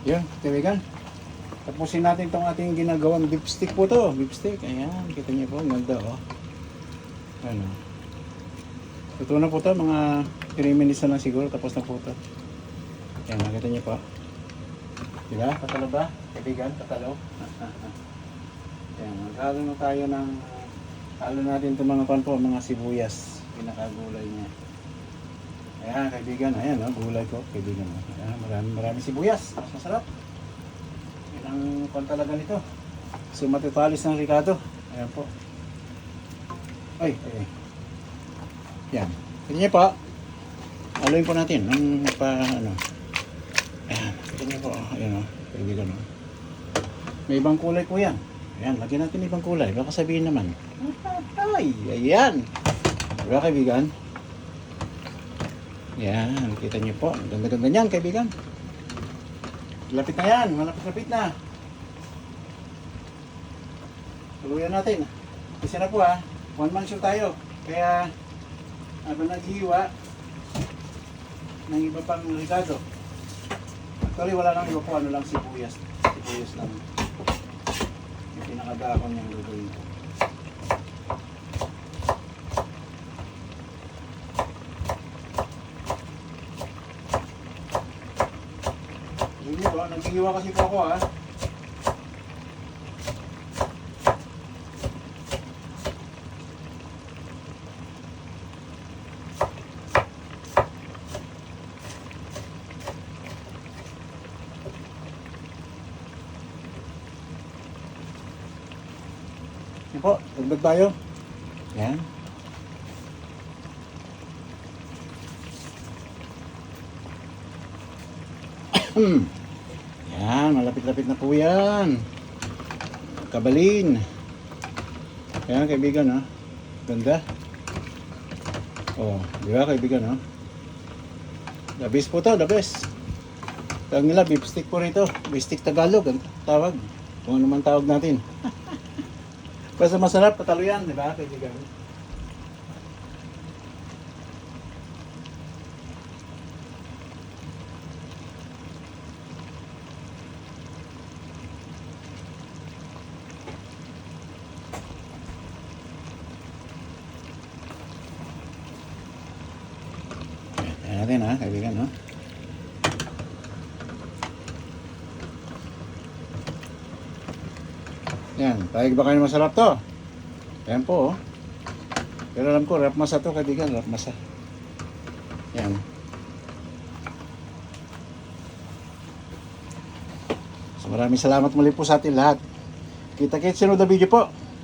Yun, kaibigan. Tapusin natin itong ating ginagawang beef stick po to. Beef stick, ayan. Kita niyo po, ganda oh. Ano. Ito na po to, mga 3 minutes na lang siguro. Tapos na po to. Ayan, nakita niyo po. Diba? Patalo ba? Kaibigan, patalo. Ayan, maghalo na tayo ng halo natin itong mga pan po, mga sibuyas. Pinakagulay niya. Ayan, kaibigan. Ayan, oh, gulay ko. Kaibigan. Ayan, marami sibuyas. Mas masarap. Yan ang pan talaga nito. So, matitalis ng Ricardo. Ayan po. Ay. Yan. Ito niyo po. Haluin po natin. Ang ano. Ayan. Ito niyo po. Ayan o. Kaibigan o. May ibang kulay po yan. Ayan. Lagyan natin ibang kulay. Baka sabihin naman. Ay. Ayan. Diba kaibigan? Yan. Kita niyo po. Ganda-ganda niyan kaibigan. Lapit na yan. Malapit-lapit na. Tuluyan natin. Isa na po ha. 1 man show tayo. Kaya habang naghihiwa ng iba pang Ricardo. Actually wala nang iba po. Ano lang sibuyas. Sibuyas lang. Yung pinakadakon niyang lutuin ko. Hindi po. Naghihiwa kasi po ako ha. Yan po, dagdag tayo. Yan. Yan, malapit-lapit na po yan. Kabalin. Yan kaibigan ha. Ganda. Oh, di ba kaibigan ha? The best po to, the best. Tawag nila, beef stick po rito. Beef stick Tagalog, ang tawag. Kung ano man tawag natin. Basta masarap, patalo yan, di ba kaibigan? Ayan natin ha, kaibigan no? Yan, pahig ba kayo masarap to? Ayan po oh. Pero alam ko, rap masa to kaibigan, rap masa. Yan. So maraming salamat muli po sa atin lahat. Kita-kits sunod na video po.